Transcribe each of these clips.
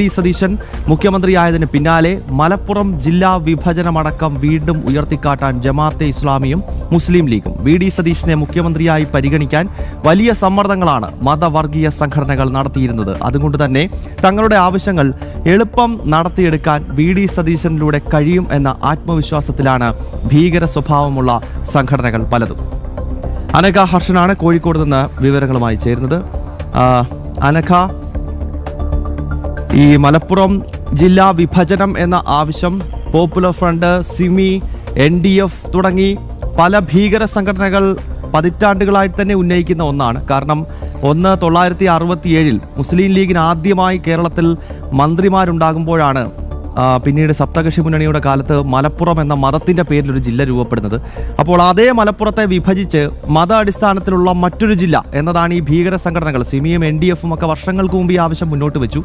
D Satheesan മുഖ്യമന്ത്രിയായതിന് പിന്നാലെ മലപ്പുറം ജില്ലാ വിഭജനമടക്കം വീണ്ടും ഉയർത്തിക്കാട്ടാൻ ജമാഅത്തെ ഇസ്ലാമിയും മുസ്ലിം ലീഗും ഡി സതീശനെ മുഖ്യമന്ത്രിയായി പരിഗണിക്കാൻ വലിയ സമ്മർദ്ദങ്ങളാണ് മതവർഗീയ സംഘടനകൾ നടത്തിയിരുന്നത്. അതുകൊണ്ട് തന്നെ തങ്ങളുടെ ആവശ്യങ്ങൾ എളുപ്പം നടത്തിയെടുക്കാൻ ഡി സതീശനിലൂടെ കഴിയും എന്ന ആത്മവിശ്വാസത്തിലാണ് ഭീകര സ്വഭാവമുള്ള സംഘടനകൾ പലതും. അനഘ ഹർഷനാണ് കോഴിക്കോട് നിന്ന് വിവരങ്ങളുമായി ചേരുന്നത്. അനഘ, ഈ മലപ്പുറം ജില്ലാ വിഭജനം എന്ന ആവശ്യം പോപ്പുലർ ഫ്രണ്ട്, സിമി, NDF തുടങ്ങി പല ഭീകര സംഘടനകൾ പതിറ്റാണ്ടുകളായി തന്നെ ഉന്നയിക്കുന്ന ഒന്നാണ്. കാരണം 1967 മുസ്ലിം ലീഗിന് ആദ്യമായി കേരളത്തിൽ മന്ത്രിമാരുണ്ടാകുമ്പോഴാണ് പിന്നീട് സപ്തകക്ഷി മുന്നണിയുടെ കാലത്ത് മലപ്പുറം എന്ന മതത്തിൻ്റെ പേരിലൊരു ജില്ല രൂപപ്പെടുന്നത്. അപ്പോൾ അതേ മലപ്പുറത്തെ വിഭജിച്ച് മത അടിസ്ഥാനത്തിലുള്ള മറ്റൊരു ജില്ല എന്നതാണ് ഈ ഭീകര സംഘടനകൾ സിമിയും NDFും ഒക്കെ വർഷങ്ങൾക്ക് മുമ്പ് ഈ ആവശ്യം മുന്നോട്ട് വെച്ചു.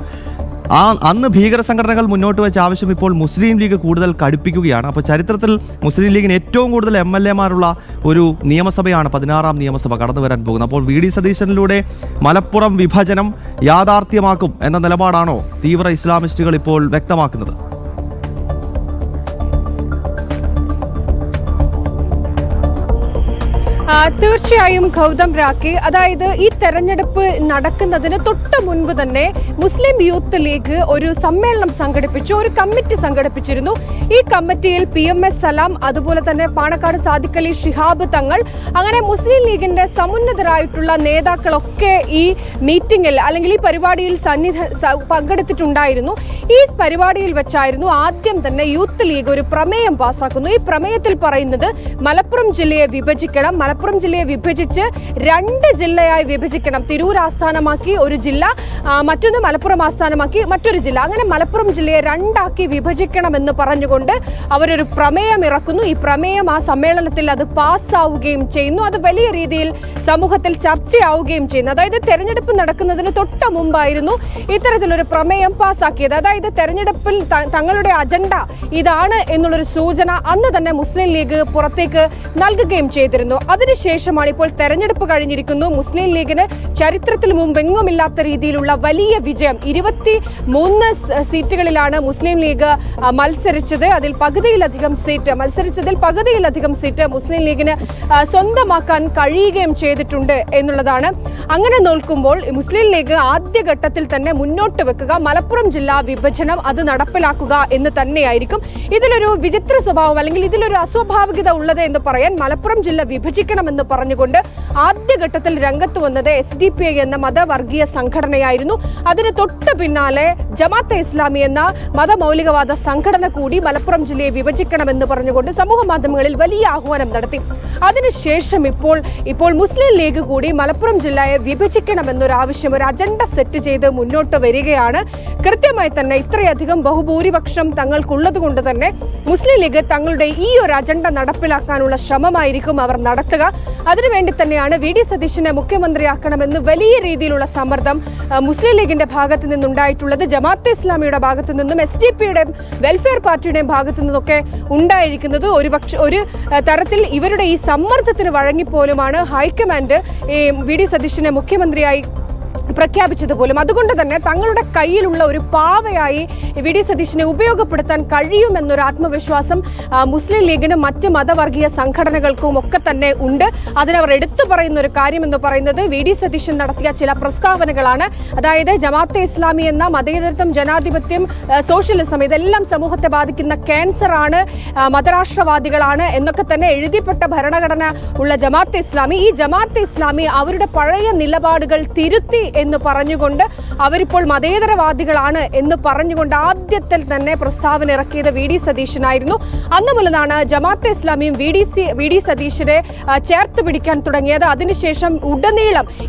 അന്ന് ഭീകര സംഘടനകൾ മുന്നോട്ട് വെച്ച ആവശ്യം ഇപ്പോൾ മുസ്ലിം ലീഗ് കൂടുതൽ കടുപ്പിക്കുകയാണ്. അപ്പോൾ ചരിത്രത്തിൽ മുസ്ലിം ലീഗിന് ഏറ്റവും കൂടുതൽ MLA-മാരുള്ള ഒരു നിയമസഭയാണ് 16ാം നിയമസഭ കടന്നു വരാൻ പോകുന്നത്. അപ്പോൾ ഡി സതീശനിലൂടെ മലപ്പുറം വിഭജനം യാഥാർത്ഥ്യമാക്കും എന്ന നിലപാടാണോ തീവ്ര ഇസ്ലാമിസ്റ്റുകൾ ഇപ്പോൾ വ്യക്തമാക്കുന്നത്? തീർച്ചയായും ഗൗതം രാഖി, അതായത് ഈ തെരഞ്ഞെടുപ്പ് നടക്കുന്നതിന് തൊട്ട് മുൻപ് തന്നെ മുസ്ലിം യൂത്ത് ലീഗ് ഒരു സമ്മേളനം സംഘടിപ്പിച്ചു, ഒരു കമ്മിറ്റി സംഘടിപ്പിച്ചിരുന്നു. ഈ കമ്മിറ്റിയിൽ PMS സലാം, അതുപോലെ തന്നെ പാണക്കാട് സാദിഖ് അലി ശിഹാബ് തങ്ങൾ, അങ്ങനെ മുസ്ലിം ലീഗിന്റെ സമുന്നതരായിട്ടുള്ള നേതാക്കളൊക്കെ ഈ മീറ്റിംഗിൽ അല്ലെങ്കിൽ ഈ പരിപാടിയിൽ പങ്കെടുത്തിട്ടുണ്ടായിരുന്നു. ഈ പരിപാടിയിൽ വെച്ചായിരുന്നു ആദ്യം തന്നെ യൂത്ത് ലീഗ് ഒരു പ്രമേയം പാസ്സാക്കുന്നു. ഈ പ്രമേയത്തിൽ പറയുന്നത് മലപ്പുറം ജില്ലയെ വിഭജിക്കണം, മലപ്പുറം ജില്ലയെ വിഭജിച്ച് 2 ജില്ലയായി വിഭജിക്കണം. തിരൂർ ആസ്ഥാനമാക്കി ഒരു ജില്ല, മറ്റൊന്ന് മലപ്പുറം ആസ്ഥാനമാക്കി മറ്റൊരു ജില്ല, അങ്ങനെ മലപ്പുറം ജില്ലയെ 2ആക്കി വിഭജിക്കണമെന്ന് പറഞ്ഞുകൊണ്ട് അവരൊരു പ്രമേയം ഇറക്കുന്നു. ഈ പ്രമേയം ആ സമ്മേളനത്തിൽ അത് പാസ്സാവുകയും ചെയ്യുന്നു. അത് വലിയ രീതിയിൽ സമൂഹത്തിൽ ചർച്ചയാവുകയും ചെയ്യുന്നു. അതായത് തെരഞ്ഞെടുപ്പ് നടക്കുന്നതിന് തൊട്ട് മുമ്പായിരുന്നു ഇത്തരത്തിലൊരു പ്രമേയം പാസ്സാക്കിയത്. അതായത് തെരഞ്ഞെടുപ്പിൽ തങ്ങളുടെ അജണ്ട ഇതാണ് എന്നുള്ളൊരു സൂചന അന്ന് തന്നെ മുസ്ലിം ലീഗ് പുറത്തേക്ക് നൽകുകയും ചെയ്തിരുന്നു. അതിനുശേഷമാണ് ഇപ്പോൾ തെരഞ്ഞെടുപ്പ് കഴിഞ്ഞിരിക്കുന്നു. മുസ്ലിം ലീഗിന് ചരിത്രത്തിൽ മുമ്പെങ്ങുമില്ലാത്ത രീതിയിലുള്ള വലിയ വിജയം, 23 സീറ്റുകളിലാണ് മുസ്ലിം ലീഗ് മത്സരിച്ചത്. അതിൽ പകുതിയിലധികം സീറ്റ് മുസ്ലിം ലീഗിന് സ്വന്തമാക്കാൻ കഴിയുകയും ചെയ്തിട്ടുണ്ട് എന്നുള്ളതാണ്. അങ്ങനെ നോക്കുമ്പോൾ മുസ്ലിം ലീഗ് ആദ്യഘട്ടത്തിൽ തന്നെ മുന്നോട്ട് വെക്കുക മലപ്പുറം ജില്ലാ വിഭജനം അത് നടപ്പിലാക്കുക എന്ന് തന്നെയായിരിക്കും. ഇതിലൊരു വിചിത്ര സ്വഭാവം അല്ലെങ്കിൽ ഇതിലൊരു അസ്വാഭാവികത ഉള്ളത് എന്ന് പറയാൻ മലപ്പുറം ജില്ല വിഭജിക്കണമെന്ന് പറഞ്ഞുകൊണ്ട് ആദ്യഘട്ടത്തിൽ രംഗത്ത് വന്നത് SDPI എന്ന മതവർഗീയ സംഘടനയായിരുന്നു. അതിന് തൊട്ട് പിന്നാലെ ജമാഅത്തെ ഇസ്ലാമി എന്ന മതമൗലികവാദ സംഘടന കൂടി മലപ്പുറം ജില്ലയെ വിഭജിക്കണമെന്ന് പറഞ്ഞുകൊണ്ട് സമൂഹ മാധ്യമങ്ങളിൽ വലിയ ആഹ്വാനം നടത്തി. അതിനുശേഷം ഇപ്പോൾ മുസ്ലിം ലീഗ് കൂടി മലപ്പുറം ജില്ലയെ വിഭജിക്കണമെന്നൊരു ആവശ്യം, ഒരു അജണ്ട സെറ്റ് ചെയ്ത് മുന്നോട്ട് വരികയാണ്. കൃത്യമായി തന്നെ ഇത്രയധികം ബഹുഭൂരിപക്ഷം തങ്ങൾക്കുള്ളത് കൊണ്ട് തന്നെ മുസ്ലിം ലീഗ് തങ്ങളുടെ ഈ ഒരു അജണ്ട നടപ്പിലാക്കാനുള്ള ശ്രമമായിരിക്കും അവർ നടത്തുക. അതിനുവേണ്ടി തന്നെയാണ് ഡി സതീശനെ മുഖ്യമന്ത്രിയാക്കണമെന്ന് വലിയ രീതിയിലുള്ള സമ്മർദ്ദം മുസ്ലിം ലീഗിന്റെ ഭാഗത്തു നിന്നുണ്ടായിട്ടുള്ളത്. ജമാഅത്തെ ഇസ്ലാമിയുടെ ഭാഗത്തു നിന്നും SDPയുടെയും വെൽഫെയർ പാർട്ടിയുടെയും ഭാഗത്തു നിന്നൊക്കെ ഉണ്ടായിരിക്കുന്നത്. ഒരു തരത്തിൽ ഇവരുടെ ഈ സമ്മർദ്ദത്തിന് വഴങ്ങിപ്പോലുമാണ് ഹൈക്കമാൻഡ് ഡി സതീശനെ മുഖ്യമന്ത്രിയായി പ്രഖ്യാപിച്ചത് പോലും. അതുകൊണ്ട് തന്നെ തങ്ങളുടെ കയ്യിലുള്ള ഒരു പാവയായി ഡി സതീശനെ ഉപയോഗപ്പെടുത്താൻ കഴിയുമെന്നൊരു ആത്മവിശ്വാസം മുസ്ലിം ലീഗിനും മറ്റ് മതവർഗീയ സംഘടനകൾക്കും ഒക്കെ തന്നെ ഉണ്ട്. അതിനവർ എടുത്തു പറയുന്ന ഒരു കാര്യം എന്ന് പറയുന്നത് ഡി സതീശൻ നടത്തിയ ചില പ്രസ്താവനകളാണ്. അതായത് ജമാഅത്തെ ഇസ്ലാമി എന്ന മതേതരത്വം, ജനാധിപത്യം, സോഷ്യലിസം ഇതെല്ലാം സമൂഹത്തെ ബാധിക്കുന്ന ക്യാൻസർ ആണ്, മതരാഷ്ട്രവാദികളാണ് എന്നൊക്കെ തന്നെ എഴുതിപ്പെട്ട ഭരണഘടന ഉള്ള ജമാഅത്തെ ഇസ്ലാമി, ഈ ജമാഅത്തെ ഇസ്ലാമി അവരുടെ പഴയ നിലപാടുകൾ തിരുത്തി എന്ന് പറഞ്ഞുകൊണ്ട് അവരിപ്പോൾ മതേതരവാദികളാണ് എന്ന് പറഞ്ഞുകൊണ്ട് ആദ്യത്തിൽ തന്നെ പ്രസ്താവന ഇറക്കിയത് ഡി സതീശനായിരുന്നു. അന്നു മുതലാണ് ജമാഅത്തെ ഇസ്ലാമിയും ഡി സതീശനെ ചേർത്ത് പിടിക്കാൻ തുടങ്ങിയത്. അതിനുശേഷം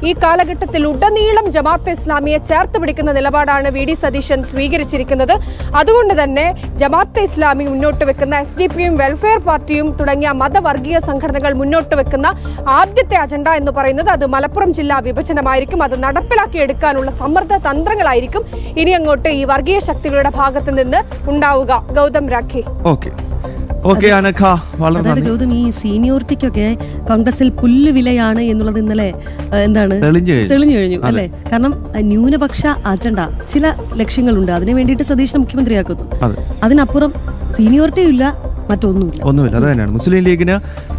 ഈ കാലഘട്ടത്തിൽ ഉടനീളം ജമാഅത്തെ ഇസ്ലാമിയെ ചേർത്ത് പിടിക്കുന്ന നിലപാടാണ് ഡി സതീശൻ സ്വീകരിച്ചിരിക്കുന്നത്. അതുകൊണ്ട് തന്നെ ജമാഅത്തെ ഇസ്ലാമി മുന്നോട്ട് വെക്കുന്ന SDPയും വെൽഫെയർ പാർട്ടിയും തുടങ്ങിയ മതവർഗീയ സംഘടനകൾ മുന്നോട്ട് വെക്കുന്ന ആദ്യത്തെ അജണ്ട എന്ന് പറയുന്നത് അത് മലപ്പുറം ജില്ലാ വിഭജനമായിരിക്കും. അത് നടപ്പിലാക്കിയെടുക്കാനുള്ള സമ്മർദ്ദ തന്ത്രങ്ങളായിരിക്കും ഇനി അങ്ങോട്ട് ഈ വർഗീയ ശക്തികളുടെ ഭാഗത്ത് നിന്ന് ഉണ്ടാവുക. ഗൗതം രാഖി. ഓക്കെ. ഓക്കെ അനഘ, വളരെ അതായത് ഗൗതം, ഈ സീനിയോറിറ്റിക്കൊക്കെ കോൺഗ്രസിൽ പുല്ല് വിലയാണ് എന്നുള്ളത് ഇന്നലെ എന്താണ് തെളിഞ്ഞു കഴിഞ്ഞു അല്ലെ? കാരണം ന്യൂനപക്ഷ അജണ്ട ചില ലക്ഷ്യങ്ങളുണ്ട്, അതിനു വേണ്ടിയിട്ട് സതീഷിനെ മുഖ്യമന്ത്രിയാക്കുന്നു. അതിനപ്പുറം സീനിയോറിറ്റിയും ഇല്ല, ഒന്നുമില്ല. അത് തന്നെയാണ് മുസ്ലിം ലീഗിന്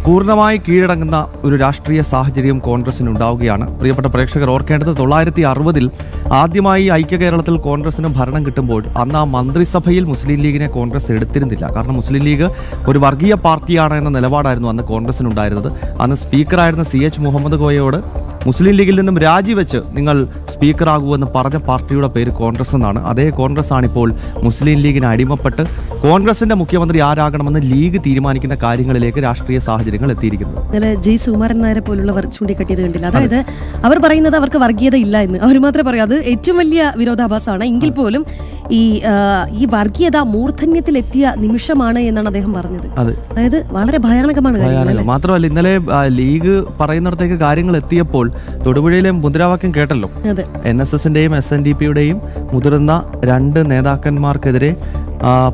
പൂർണ്ണമായി കീഴടങ്ങുന്ന ഒരു രാഷ്ട്രീയ സാഹചര്യം കോൺഗ്രസിന് ഉണ്ടാവുകയാണ്. പ്രിയപ്പെട്ട പ്രേക്ഷകർ ഓർക്കേണ്ടത് 1960 ആദ്യമായി ഐക്യ കേരളത്തിൽ കോൺഗ്രസിന് ഭരണം കിട്ടുമ്പോൾ അന്ന് ആ മന്ത്രിസഭയിൽ മുസ്ലിം ലീഗിനെ കോൺഗ്രസ് എടുത്തിരുന്നില്ല. കാരണം മുസ്ലിം ലീഗ് ഒരു വർഗീയ പാർട്ടിയാണ് എന്ന നിലപാടായിരുന്നു അന്ന് കോൺഗ്രസിനുണ്ടായിരുന്നത്. അന്ന് സ്പീക്കറായിരുന്ന CH മുഹമ്മദ് കോയയോട് മുസ്ലിം ലീഗിൽ നിന്നും രാജിവെച്ച് നിങ്ങൾ സ്പീക്കറാകുമെന്ന് പറഞ്ഞ പാർട്ടിയുടെ പേര് കോൺഗ്രസ് എന്നാണ്. അതേ കോൺഗ്രസ് ആണിപ്പോൾ മുസ്ലിം ലീഗിന് അടിമപ്പെട്ട് കോൺഗ്രസിന്റെ മുഖ്യമന്ത്രി ആരാകണമെന്ന് ലീഗ് തീരുമാനിക്കുന്ന കാര്യങ്ങളിലേക്ക് രാഷ്ട്രീയ സാഹചര്യങ്ങൾ എത്തിയിരിക്കുന്നത്. ഇന്നലെ ജി സുകുമാരൻ നായരെ പോലുള്ളവർ ചൂണ്ടിക്കാട്ടിയത് കണ്ടില്ല. അതായത് അവർ പറയുന്നത് അവർക്ക് വർഗീയത ഇല്ല എന്ന്. അവർ മാത്രമേ പറയൂ, അത് ഏറ്റവും വലിയ വിരോധാഭാസമാണ്. എങ്കിൽ പോലും ഈ വർഗീയത മൂർധന്യത്തിലെത്തിയ നിമിഷമാണ് എന്നാണ് അദ്ദേഹം പറഞ്ഞത്. അതായത് വളരെ ഭയാനകമാണ്. മാത്രമല്ല ഇന്നലെ ലീഗ് പറയുന്നിടത്തേക്ക് കാര്യങ്ങൾ എത്തിയപ്പോൾ തൊടുപുഴയിലെ മുദ്രാവാക്യം കേട്ടല്ലോ. NSSന്റെയും SNDPയുടെയും മുതിർന്ന 2 നേതാക്കന്മാർക്കെതിരെ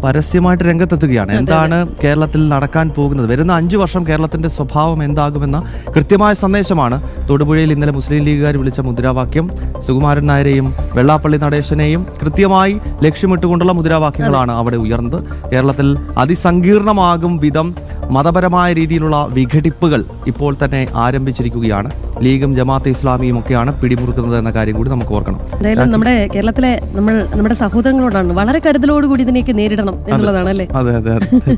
പരസ്യമായിട്ട് രംഗത്തെത്തുകയാണ്. എന്താണ് കേരളത്തിൽ നടക്കാൻ പോകുന്നത്, വരുന്ന 5 വർഷം കേരളത്തിന്റെ സ്വഭാവം എന്താകുമെന്ന കൃത്യമായ സന്ദേശമാണ് തൊടുപുഴയിൽ ഇന്നലെ മുസ്ലിം ലീഗുകാർ വിളിച്ച മുദ്രാവാക്യം. സുകുമാരൻ നായരെയും വെള്ളാപ്പള്ളി നടേശനെയും കൃത്യമായി ലക്ഷ്യമിട്ടുകൊണ്ടുള്ള മുദ്രാവാക്യങ്ങളാണ് അവിടെ ഉയർന്നത്. കേരളത്തിൽ അതിസങ്കീർണമാകും വിധം മതപരമായ രീതിയിലുള്ള വിഘടിപ്പുകൾ ഇപ്പോൾ തന്നെ ആരംഭിച്ചിരിക്കുകയാണ്. ലീഗും ജമാഅത്തെ ഇസ്ലാമിയും ഒക്കെയാണ് പിടിമുറുക്കുന്നത് എന്ന കാര്യം കൂടി നമുക്ക് ഓർക്കണം. എന്തായാലും നമ്മുടെ കേരളത്തിലെ നമ്മുടെ സഹോദരങ്ങളോടാണ് വളരെ കരുതലോടുകൂടി ഇതിനെയൊക്കെ നേരിടണം എന്നുള്ളതാണ് അല്ലേ? അതെ.